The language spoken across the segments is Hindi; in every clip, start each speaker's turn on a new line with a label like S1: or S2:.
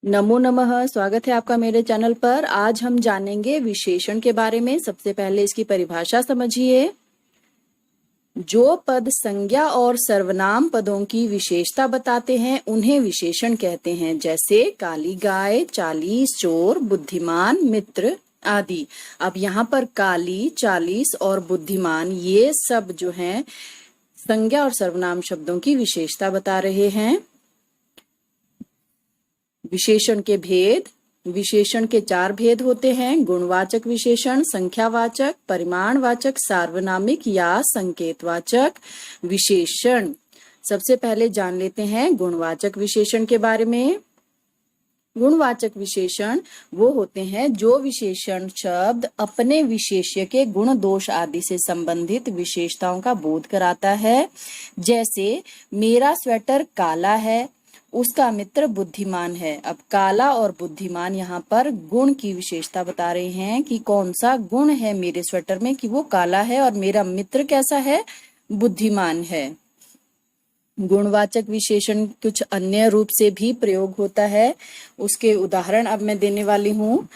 S1: नमो नमः। स्वागत है आपका मेरे चैनल पर। आज हम जानेंगे विशेषण के बारे में। सबसे पहले इसकी परिभाषा समझिए। जो पद संज्ञा और सर्वनाम पदों की विशेषता बताते हैं उन्हें विशेषण कहते हैं, जैसे काली गाय, 40, चोर, बुद्धिमान, मित्र आदि। अब यहाँ पर काली, 40 और बुद्धिमान ये सब जो हैं संज्ञा और सर्वनाम शब्दों की विशेषता बता रहे हैं। विशेषण के भेद। विशेषण के 4 भेद होते हैं: गुणवाचक विशेषण, संख्यावाचक, परिमाणवाचक, सार्वनामिक या संकेतवाचक विशेषण। सबसे पहले जान लेते हैं गुणवाचक विशेषण के बारे में। गुणवाचक विशेषण वो होते हैं जो विशेषण शब्द अपने विशेष्य के गुण, दोष आदि से संबंधित विशेषताओं का बोध कराता है। जैसे मेरा स्वेटर काला है, उसका मित्र बुद्धिमान है। अब काला और बुद्धिमान यहाँ पर गुण की विशेषता बता रहे हैं कि कौन सा गुण है मेरे स्वेटर में कि वो काला है और मेरा मित्र कैसा है, बुद्धिमान है। गुणवाचक विशेषण कुछ अन्य रूप से भी प्रयोग होता है, उसके उदाहरण अब मैं देने वाली हूँ।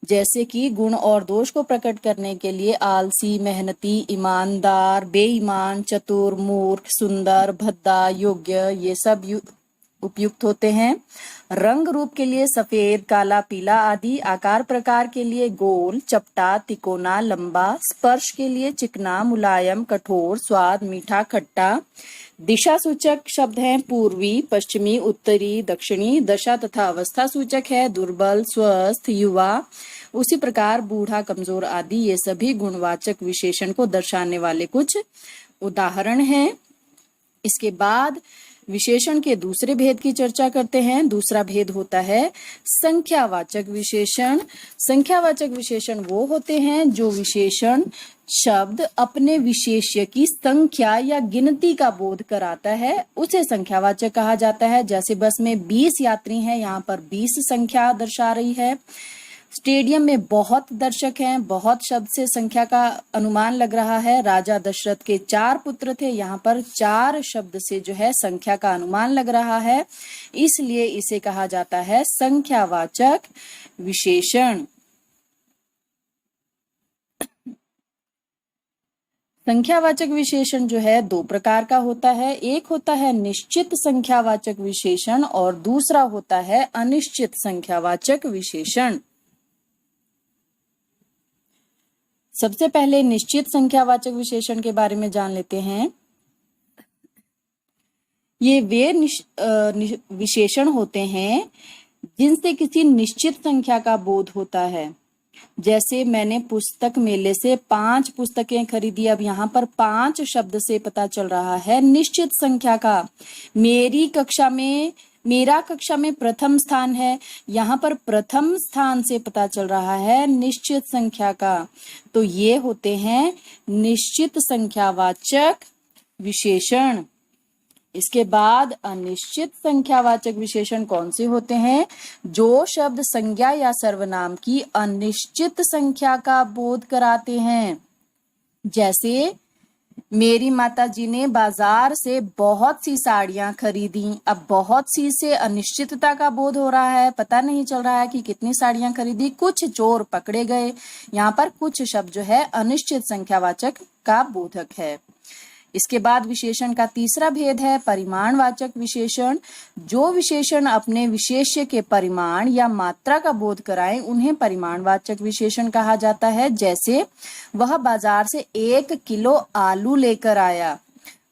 S1: जैसे कि गुण और दोष को प्रकट करने के लिए आलसी, मेहनती, ईमानदार, बेईमान, चतुर, मूर्ख, सुंदर, भद्दा, योग्य ये सब उपयुक्त होते हैं। रंग रूप के लिए सफेद, काला, पीला आदि। आकार प्रकार के लिए गोल, चपटा, तिकोना, लंबा। स्पर्श के लिए चिकना, मुलायम, कठोर। स्वाद मीठा, खट्टा। दिशा सूचक शब्द हैं पूर्वी, पश्चिमी, उत्तरी, दक्षिणी। दशा तथा अवस्था सूचक है दुर्बल, स्वस्थ, युवा। उसी प्रकार बूढ़ा, कमजोर आदि। ये सभी गुणवाचक विशेषण को दर्शाने वाले कुछ उदाहरण हैं। इसके बाद विशेषण के दूसरे भेद की चर्चा करते हैं। दूसरा भेद होता है संख्यावाचक विशेषण। संख्यावाचक विशेषण वो होते हैं जो विशेषण शब्द अपने विशेष्य की संख्या या गिनती का बोध कराता है, उसे संख्यावाचक कहा जाता है। जैसे बस में 20 यात्री हैं, यहाँ पर 20 संख्या दर्शा रही है। स्टेडियम में बहुत दर्शक हैं, बहुत शब्द से संख्या का अनुमान लग रहा है। राजा दशरथ के 4 पुत्र थे, यहाँ पर 4 शब्द से जो है संख्या का अनुमान लग रहा है, इसलिए इसे कहा जाता है संख्यावाचक विशेषण। संख्यावाचक विशेषण जो है 2 प्रकार का होता है। एक होता है निश्चित संख्यावाचक विशेषण और दूसरा होता है अनिश्चित संख्यावाचक विशेषण। सबसे पहले निश्चित संख्यावाचक विशेषण के बारे में जान लेते हैं। ये वे विशेषण होते हैं जिनसे किसी निश्चित संख्या का बोध होता है। जैसे मैंने पुस्तक मेले से 5 पुस्तकें खरीदी। अब यहाँ पर 5 शब्द से पता चल रहा है निश्चित संख्या का। मेरा कक्षा में प्रथम स्थान है, यहाँ पर प्रथम स्थान से पता चल रहा है निश्चित संख्या का। तो ये होते हैं निश्चित संख्यावाचक विशेषण। इसके बाद अनिश्चित संख्यावाचक विशेषण कौन से होते हैं? जो शब्द संज्ञा या सर्वनाम की अनिश्चित संख्या का बोध कराते हैं। जैसे मेरी माताजी ने बाजार से बहुत सी साड़ियां खरीदी। अब बहुत सी से अनिश्चितता का बोध हो रहा है, पता नहीं चल रहा है कि कितनी साड़ियां खरीदी। कुछ चोर पकड़े गए। यहाँ पर कुछ शब्द जो है अनिश्चित संख्यावाचक का बोधक है। इसके बाद विशेषण का तीसरा भेद है परिमाणवाचक विशेषण। जो विशेषण अपने विशेष्य के परिमाण या मात्रा का बोध कराएं उन्हें परिमाणवाचक विशेषण कहा जाता है। जैसे वह बाजार से 1 किलो आलू लेकर आया,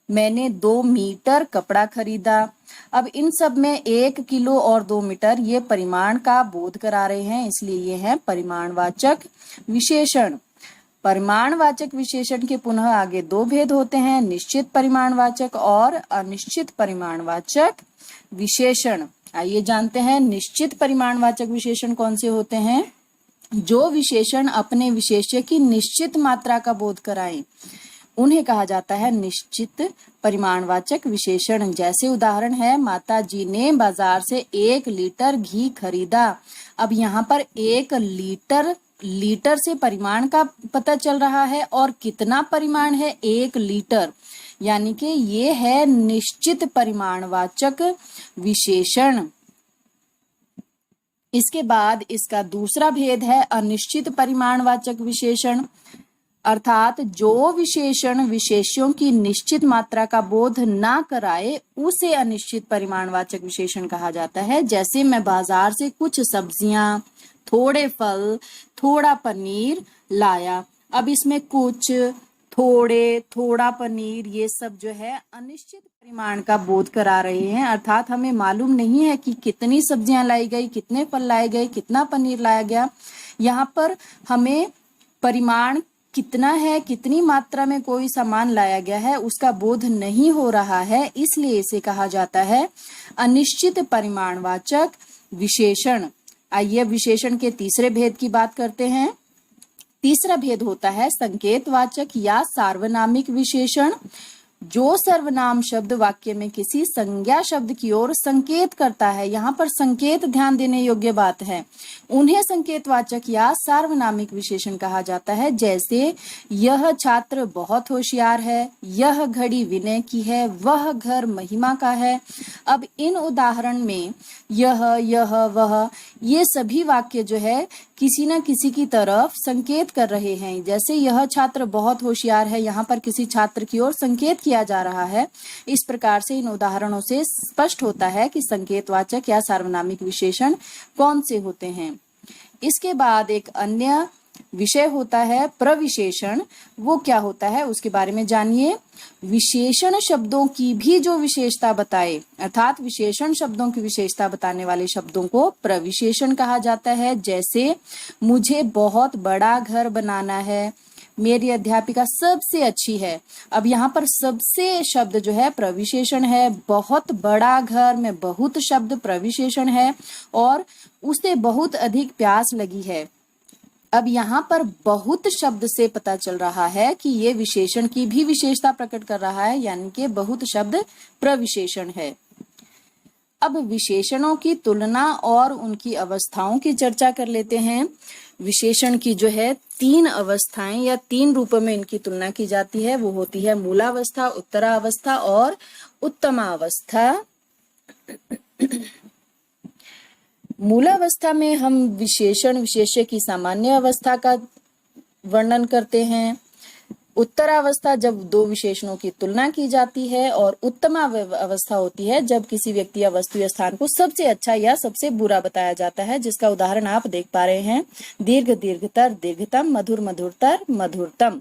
S1: मैंने 2 मीटर कपड़ा खरीदा। अब इन सब में 1 किलो और 2 मीटर ये परिमाण का बोध करा रहे हैं, इसलिए ये है परिमाणवाचक विशेषण। परिमाणवाचक विशेषण के पुनः आगे 2 भेद होते हैं, निश्चित परिमाणवाचक और अनिश्चित परिमाणवाचक विशेषण। आइए जानते हैं निश्चित परिमाणवाचक विशेषण कौन से होते हैं। जो विशेषण अपने विशेष्य की निश्चित मात्रा का बोध कराएं उन्हें कहा जाता है निश्चित परिमाणवाचक विशेषण। जैसे उदाहरण है माता जी ने बाजार से 1 लीटर घी खरीदा। अब यहाँ पर 1 लीटर से परिमाण का पता चल रहा है और कितना परिमाण है 1 लीटर, यानी कि ये है निश्चित परिमाणवाचक विशेषण। इसके बाद इसका दूसरा भेद है अनिश्चित परिमाणवाचक विशेषण, अर्थात जो विशेषण विशेष्यों की निश्चित मात्रा का बोध ना कराए उसे अनिश्चित परिमाणवाचक विशेषण कहा जाता है। जैसे मैं बाजार से कुछ सब्जियां, थोड़े फल, थोड़ा पनीर लाया। अब इसमें कुछ, थोड़े, थोड़ा पनीर, ये सब जो है अनिश्चित परिमाण का बोध करा रहे हैं, अर्थात हमें मालूम नहीं है कि कितनी सब्जियां लाई गई, कितने फल लाए गए, कितना पनीर लाया गया। यहाँ पर हमें परिमाण कितना है, कितनी मात्रा में कोई सामान लाया गया है, उसका बोध नहीं हो रहा है, इसलिए इसे कहा जाता है अनिश्चित परिमाणवाचक विशेषण। आइए विशेषण के तीसरे भेद की बात करते हैं। तीसरा भेद होता है संकेतवाचक या सार्वनामिक विशेषण। जो सर्वनाम शब्द वाक्य में किसी संज्ञा शब्द की ओर संकेत करता है, यहाँ पर संकेत ध्यान देने योग्य बात है, उन्हें संकेतवाचक या सार्वनामिक विशेषण कहा जाता है। जैसे यह छात्र बहुत होशियार है, यह घड़ी विनय की है, वह घर महिमा का है। अब इन उदाहरण में यह वह ये सभी वाक्य जो है किसी न किसी की तरफ संकेत कर रहे हैं। जैसे यह छात्र बहुत होशियार है, यहाँ पर किसी छात्र की ओर संकेत किया जा रहा है। इस प्रकार से इन उदाहरणों से स्पष्ट होता है कि संकेतवाचक या सार्वनामिक विशेषण कौन से होते हैं। इसके बाद एक अन्य विषय होता है प्रविशेषण। वो क्या होता है उसके बारे में जानिए। विशेषण शब्दों की भी जो विशेषता बताए, अर्थात विशेषण शब्दों की विशेषता बताने वाले शब्दों को प्रविशेषण कहा जाता है। जैसे मुझे बहुत बड़ा घर बनाना है, मेरी अध्यापिका सबसे अच्छी है। अब यहाँ पर सबसे शब्द जो है प्रविशेषण है, बहुत बड़ा घर में बहुत शब्द प्रविशेषण है, और उसे बहुत अधिक प्यास लगी है। अब यहाँ पर बहुत शब्द से पता चल रहा है कि ये विशेषण की भी विशेषता प्रकट कर रहा है, यानी कि बहुत शब्द प्रविशेषण है। अब विशेषणों की तुलना और उनकी अवस्थाओं की चर्चा कर लेते हैं। विशेषण की जो है 3 अवस्थाएं या 3 रूपों में इनकी तुलना की जाती है। वो होती है मूलावस्था, उत्तरावस्था और उत्तमावस्था। मूलावस्था में हम विशेषण विशेष्य की सामान्य अवस्था का वर्णन करते हैं। उत्तरावस्था जब 2 विशेषणों की तुलना की जाती है, और उत्तम अवस्था होती है जब किसी व्यक्ति या वस्तु या स्थान को सबसे अच्छा या सबसे बुरा बताया जाता है, जिसका उदाहरण आप देख पा रहे हैं। दीर्घ दीर्घतर, दीर्घतम, मधुर मधुरतर, मधुरतम।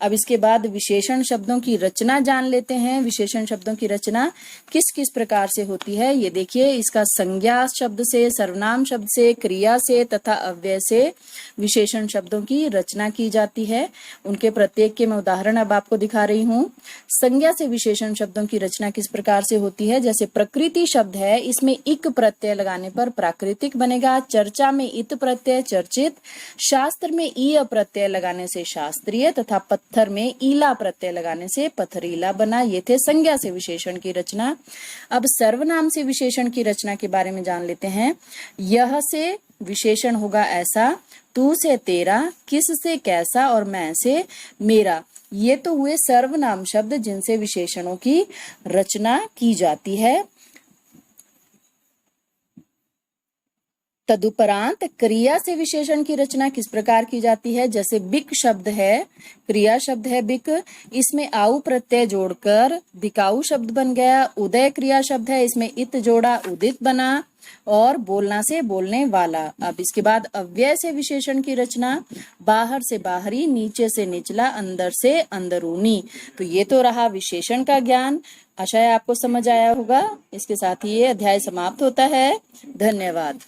S1: अब इसके बाद विशेषण शब्दों की रचना जान लेते हैं। विशेषण शब्दों की रचना किस किस प्रकार से होती है ये देखिए। इसका संज्ञा शब्द से, सर्वनाम शब्द से, क्रिया से तथा अव्यय से विशेषण शब्दों की रचना की जाती है। उनके प्रत्येक के मैं उदाहरण अब आपको दिखा रही हूँ। संज्ञा से विशेषण शब्दों की रचना किस प्रकार से होती है। जैसे प्रकृति शब्द है, इसमें इक प्रत्यय लगाने पर प्राकृतिक बनेगा। चर्चा में इत प्रत्यय चर्चित, शास्त्र में ईय प्रत्यय लगाने से शास्त्रीय, तथा पत्थर में ईला प्रत्यय लगाने से पथरीला बना। ये थे संज्ञा से विशेषण की रचना। अब सर्वनाम से विशेषण की रचना के बारे में जान लेते हैं। यह से विशेषण होगा ऐसा, तू से तेरा, किस से कैसा, और मैं से मेरा। ये तो हुए सर्वनाम शब्द जिनसे विशेषणों की रचना की जाती है। तदुपरांत क्रिया से विशेषण की रचना किस प्रकार की जाती है। जैसे बिक शब्द है, क्रिया शब्द है बिक, इसमें आउ प्रत्यय जोड़कर बिकाऊ शब्द बन गया। उदय क्रिया शब्द है, इसमें इत जोड़ा उदित बना। और बोलना से बोलने वाला। अब इसके बाद अव्यय से विशेषण की रचना, बाहर से बाहरी, नीचे से निचला, अंदर से अंदरूनी। तो ये तो रहा विशेषण का ज्ञान। आशा है आपको समझ आया होगा। इसके साथ ही ये अध्याय समाप्त होता है। धन्यवाद।